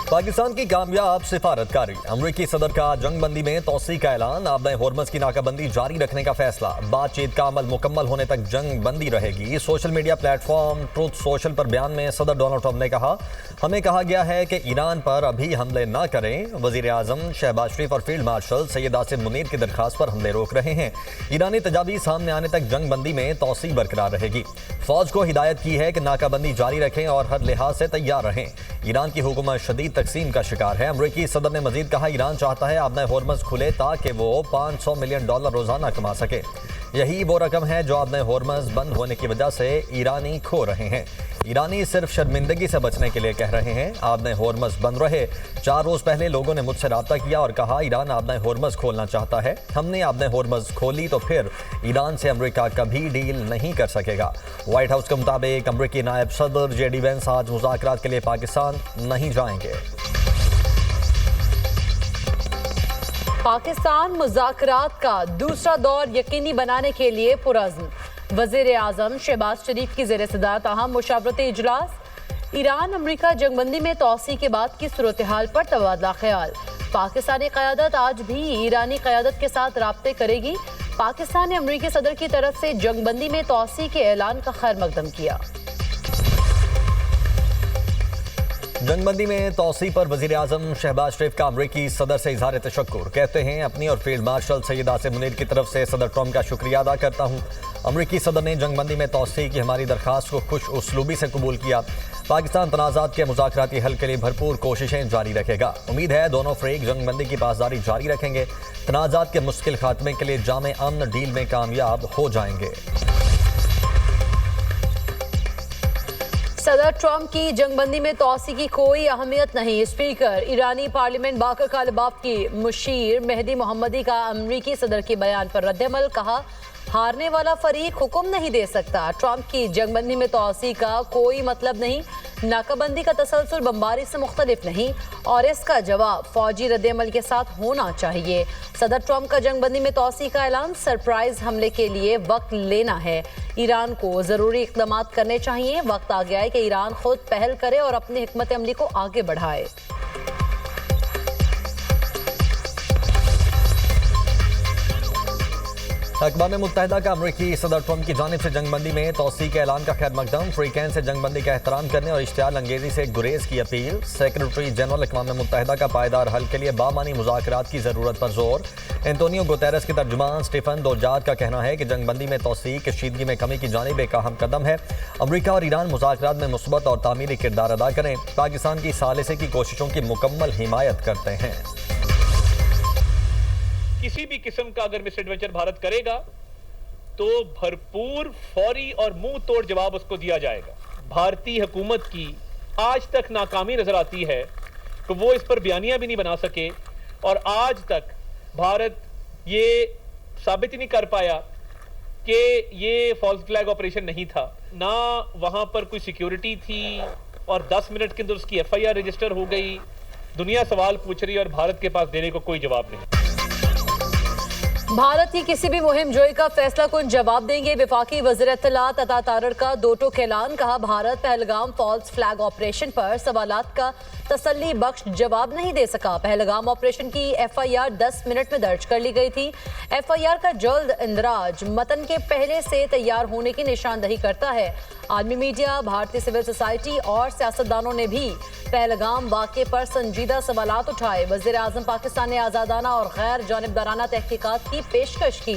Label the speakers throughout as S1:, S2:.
S1: पाकिस्तान की कामयाब सिफारतकारी। अमरीकी सदर का जंगबंदी में तोसी का ऐलान। आबे होर्मज की नाकाबंदी जारी रखने का फैसला। बातचीत का अमल मुकम्मल होने तक जंग बंदी रहेगी। Social media platform truth social पर बयान में सदर डोनाल्ड ट्रंप ने कहा, हमें कहा गया है कि ईरान पर अभी हमले न करें। वजीर आजम शहबाज शरीफ और फील्ड मार्शल सैयद आसिम मुनीर की दरखास्त पर हमले रोक रहे हैं। ईरानी तजावीज़ सामने आने तक जंग बंदी में तोसी बरकरार रहेगी। फौज को हिदायत की है कि नाकाबंदी जारी रखें और हर लिहाज से तैयार रहें। ईरान की हुकूमत शदीद तकसीम का शिकार है। अमरीकी सदर ने मजीद कहा, ईरान चाहता है आबने होर्मज खुले ताकि वो $500 मिलियन रोजाना कमा सके। यही वो रकम है जो आबने होर्मज बंद होने की वजह से ईरानी खो रहे हैं। ईरानी सिर्फ शर्मिंदगी से बचने के लिए कह रहे हैं आबने होर्मज बंद रहे। 4 रोज पहले लोगों ने मुझसे रब्ता किया और कहा ईरान आबने होर्मज खोलना चाहता है। हमने आबने होर्मज खोली तो फिर ईरान से अमेरिका कभी डील नहीं कर सकेगा। व्हाइट हाउस के मुताबिक अमरीकी नायब सदर जेडी वेंस आज मुज़ाकरात के लिए पाकिस्तान नहीं जाएंगे।
S2: पाकिस्तान मुज़ाकरात का दूसरा दौर यकीनी बनाने के लिए पुरअज़्म। वज़ीर आज़म शहबाज शरीफ की ज़ेर सदारत अहम मुशावरती इजलास। ईरान अमरीका जंगबंदी में तोसी के बाद की सूरत हाल पर तबादला ख्याल। पाकिस्तानी क़यादत आज भी ईरानी क़यादत के साथ राब्ते करेगी। पाकिस्तान ने अमरीकी सदर की तरफ से जंगबंदी में तोसी के ऐलान का खैर मकदम किया।
S1: जंगबंदी में तोसी पर वजीर आजम शहबाज शरीफ का अमरीकी सदर से इजहार तशक्कुर। कहते हैं, अपनी और फील्ड मार्शल सैयद आसिम मुनीर की तरफ से सदर ट्रंप का शुक्रिया अदा करता हूँ। अमरीकी सदर ने जंगबंदी में तोसी की हमारी दरख्वास्त को खुश उसलूबी से कबूल किया। पाकिस्तान तनाज़ात के मुज़ाकराती हल के लिए भरपूर कोशिशें जारी रखेगा। उम्मीद है दोनों फ़रीक जंगबंदी की पासदारी जारी रखेंगे। तनाज़ात के मुश्किल खात्मे के लिए जामे अमन डील में कामयाब हो जाएंगे।
S2: सदर ट्रंप की जंगबंदी में तोसी की कोई अहमियत नहीं। स्पीकर ईरानी पार्लियामेंट बाकर कालबाफ की मुशीर मेहदी मोहम्मदी का अमरीकी सदर के बयान पर रद्दअमल। कहा, हारने वाला फरीक हुक्म नहीं दे सकता। ट्रंप की जंगबंदी में तोसी का कोई मतलब नहीं। नाकाबंदी का तसलसल बमबारी से मुख्तलिफ नहीं और इसका जवाब फौजी रद्दअमल के साथ होना चाहिए। सदर ट्रंप का जंगबंदी में तोसी का ऐलान सरप्राइज हमले के लिए वक्त लेना है। ईरान को ज़रूरी इक़दाम करने चाहिए। वक्त आ गया है कि ईरान खुद पहल करे और अपनी हिकमत अमली को आगे बढ़ाए।
S1: अक़वाम मुत्तहिदा का अमरीकी सदर ट्रंप की जानिब से जंगबंदी में तोसी के ऐलान का खैर मकदम। फ्रीकैन से जंगबंदी का एहतराम करने और इश्तियाल अंगेजी से गुरेज की अपील। सेक्रेटरी जनरल अक़वाम मुत्तहिदा का पायदार हल के लिए बामानी मुज़ाकरात की ज़रूरत पर जोर। एंटोनियो गुतेरेस के तर्जुमान स्टीफन दुजार्ट का कहना है कि जंगबंदी में तोसी कशीदगी में कमी की जानिब एक अहम कदम है। अमरीका और ईरान मुज़ाकरात में मुस्बत और तामीरी किरदार अदा करें। पाकिस्तान की सालिसे की कोशिशों की मुकम्मल हिमायत करते हैं।
S3: किसी भी किस्म का अगर मिस एडवेंचर भारत करेगा तो भरपूर, फौरी और मुंह तोड़ जवाब उसको दिया जाएगा। भारतीय हुकूमत की आज तक नाकामी नजर आती है कि वो इस पर बयानियां भी नहीं बना सके और आज तक भारत ये साबित ही नहीं कर पाया कि ये फॉल्स फ्लैग ऑपरेशन नहीं था। ना वहां पर कोई सिक्योरिटी थी और 10 मिनट के अंदर उसकी FIR रजिस्टर हो गई। दुनिया सवाल पूछ रही है और भारत के पास देने को कोई जवाब नहीं।
S2: भारत की किसी भी मुहिम जोई का फैसला कुन जवाब देंगे। वफाकी वज़ीर इत्तलात अता तारड़ का दो टूक ऐलान। कहा, Bharat Pahalgam false flag operation पर सवालात का तसल्ली बख्श जवाब नहीं दे सका। पहलगाम ऑपरेशन की FIR 10 मिनट में दर्ज कर ली गई थी। FIR का जल्द इंदराज मतन के पहले से तैयार होने की निशानदही करता है। आलमी मीडिया, भारतीय सिविल सोसाइटी और सियासतदानों ने भी पहलगाम वाक़े पर संजीदा सवालात उठाए। वज़ीर आज़म पाकिस्तान ने आज़ादाना और गैर जानिबदाराना तहकीकात की पेशकश की।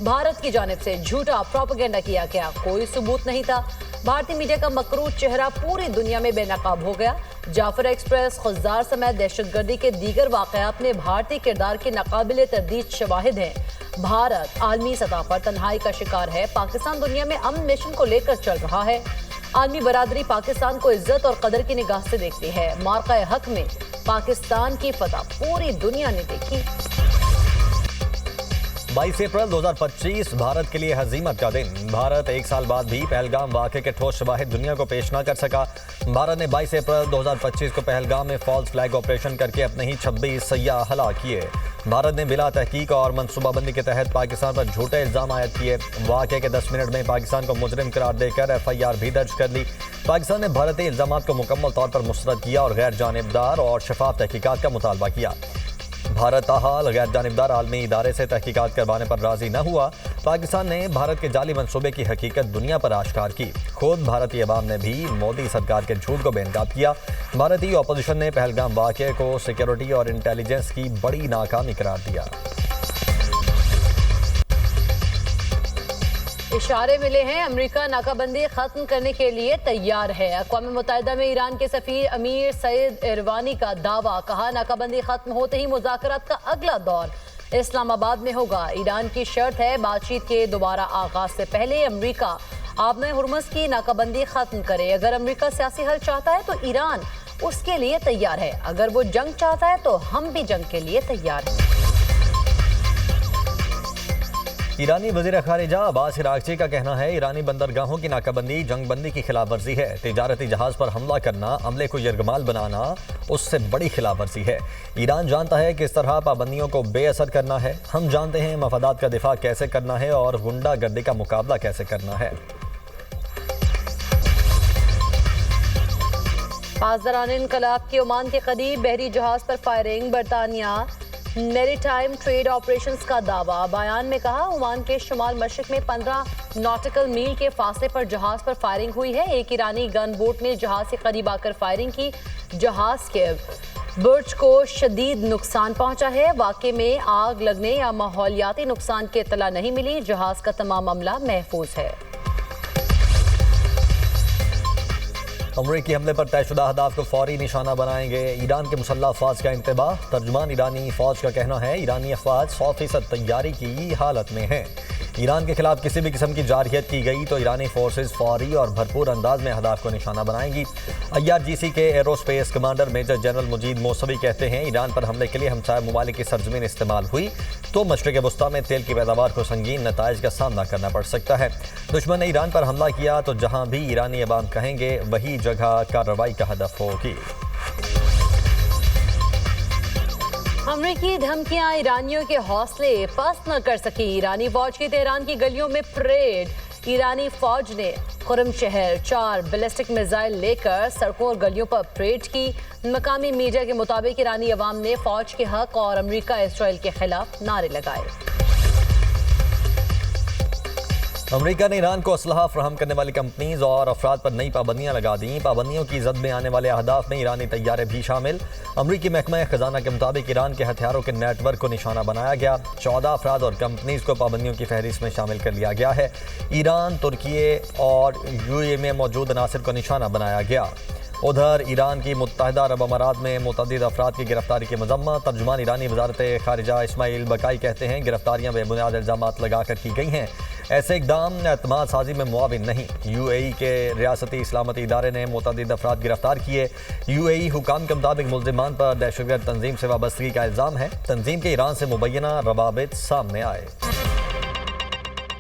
S2: भारत की जानिब से झूठा प्रोपेगेंडा किया गया, कोई सबूत नहीं था। भारतीय मीडिया का मकरूज चेहरा पूरी दुनिया में बेनकाब हो गया। जाफर एक्सप्रेस, खुज़दार समेत दहशतगर्दी के दीगर वाक़यात में भारतीय किरदार के नाकाबिले तरदीद शवाहिद हैं। भारत आलमी सतह पर तन्हाई का शिकार है। पाकिस्तान दुनिया में अमन मिशन को लेकर चल रहा है। आलमी बरादरी पाकिस्तान को इज्जत और कदर की निगाह से देखती है। मार्का हक में पाकिस्तान की फतह पूरी दुनिया ने देखी।
S1: 22 अप्रैल 2025 भारत के लिए हजीमत का दिन। भारत एक साल बाद भी पहलगाम वाक़े के ठोस शवाहिद दुनिया को पेश न कर सका। भारत ने 22 अप्रैल 2025 को पहलगाम में फॉल्स फ्लैग ऑपरेशन करके अपने ही 26 सयाह हलाक किए। भारत ने बिला तहकीक और मनसूबाबंदी के तहत पाकिस्तान पर झूठे इल्जाम आयद किए। वाक़े के 10 मिनट में पाकिस्तान को मुजरिम करार देकर FIR भी दर्ज कर ली। पाकिस्तान ने भारतीय इल्जामात को मुकम्मल तौर पर मुस्तरद किया और गैर जानिबदार और शफाफ तहकीकात का मुतालबा किया। भारत ताहाल गैर जानिबदार आलमी इदारे से तहकीकात करवाने पर राजी न हुआ। पाकिस्तान ने भारत के जाली मंसूबे की हकीकत दुनिया पर आश्कार की। खुद भारतीय अवाम ने भी मोदी सरकार के झूठ को बेनकाब किया। भारतीय अपोजिशन ने पहलगाम वाक़े को सिक्योरिटी और इंटेलिजेंस की बड़ी नाकामी करार दिया।
S2: इशारे मिले हैं, अमेरिका नाकाबंदी खत्म करने के लिए तैयार है। अक़वाम मुत्तहिदा में ईरान के सफ़ीर अमीर सईद इरवानी का दावा, कहा नाकाबंदी खत्म होते ही मुज़ाकरात का अगला दौर इस्लामाबाद में होगा। ईरान की शर्त है बातचीत के दोबारा आगाज से पहले अमेरिका आबए हुर्मुज़ की नाकाबंदी खत्म करे। अगर अमेरिका सियासी हल चाहता है तो ईरान उसके लिए तैयार है। अगर वो जंग चाहता है तो हम भी जंग के लिए तैयार हैं।
S1: ईरानी वज़ीर ख़ारिजा अब्बास इराक़ची का कहना है, ईरानी बंदरगाहों की नाकाबंदी जंगबंदी की खिलाफ वर्जी है। तिजारती जहाज़ पर हमला करना, अमले को यरगमाल बनाना उससे बड़ी खिलाफ वर्जी है। ईरान जानता है किस तरह पाबंदियों को बेअसर करना है। हम जानते हैं मफादात का दिफा कैसे करना है और गुंडागर्दी का मुकाबला कैसे करना है।
S2: पासदारान इनकलाब के ओमान के करीब बहरी जहाज पर फायरिंग। बरतानिया मैरीटाइम ट्रेड ऑपरेशंस का दावा। बयान में कहा, ओमान के शुमाल मशरिक में 15 नॉटिकल मील के फासले पर जहाज पर फायरिंग हुई है। एक ईरानी गन बोट ने जहाज के करीब आकर फायरिंग की। जहाज के बुर्ज को शदीद नुकसान पहुंचा है। वाक़े में आग लगने या माहौलियाती नुकसान की इत्तला नहीं मिली। जहाज का तमाम अमला महफूज है।
S1: अमरीकी हमले पर तयशुदा अहदाफ को फौरी निशाना बनाएंगे ईरान के मुसल्लह अफवाज का इंतबाह। तर्जुमान ईरानी फौज का कहना है, ईरानी अफवाज 100% तैयारी की हालत में हैं। ईरान के खिलाफ किसी भी किस्म की जारहियत की गई तो ईरानी फोर्सेज फौरी और भरपूर अंदाज में अहदाफ को निशाना बनाएंगी। IRGC के aerospace commander major general Majid Mousavi कहते हैं, ईरान पर हमले के लिए हमसाया ममालिक की सरजमीन इस्तेमाल हुई तो मशरिक़ वस्ता में तेल की पैदावार को संगीन नताइज का सामना करना पड़ सकता है। दुश्मन ने ईरान पर हमला किया तो जहाँ भी ईरानी अवाम कहेंगे वही जगह कार्रवाई का हदफ होगी।
S2: अमरीकी धमकियां ईरानियों के हौसले पस्त न कर सकी। ईरानी फौज की तेहरान की गलियों में परेड। ईरानी फौज ने खुरम शहर 4 बैलिस्टिक मिसाइल लेकर सड़कों और गलियों पर परेड की। मकामी मीडिया के मुताबिक ईरानी अवाम ने फौज के हक और अमरीका इसराइल के खिलाफ नारे लगाए।
S1: अमेरिका ने ईरान को असलहा फराहम करने वाली कंपनीज और अफराद पर नई पाबंदियां लगा दी। पाबंदियों की जद में आने वाले अहदाफ में ईरानी तैयारे भी शामिल। अमरीकी महकमा खजाना के मुताबिक ईरान के हथियारों के नेटवर्क को निशाना बनाया गया। 14 अफराद और कंपनीज को पाबंदियों की फहरिस्त में शामिल कर लिया गया है। ईरान, तुर्की और UAE में मौजूद अनासिर को निशाना बनाया गया। उधर ईरान की मुत्तहिदा अरब अमारात में मुतअद्दिद अफराद की गिरफ्तारी की मजम्मत। तर्जुमान ईरानी वजारत खारिजा इस्माइल बकाई कहते हैं, गिरफ्तारियां बेबुनियाद इल्जामात लगाकर की गई हैं। ऐसे इकदाम एतमाद साजी में मुआविन नहीं। UAE के रियासती इस्लामती इदारे ने मुतअद्दिद अफराद गिरफ्तार किए। UAE हुकाम के मुताबिक मुल्जिमान पर दहशतगर्द तंजीम से वाबस्तगी का इल्ज़ाम है। तंजीम के ईरान से मुबैना रवाबित सामने आए।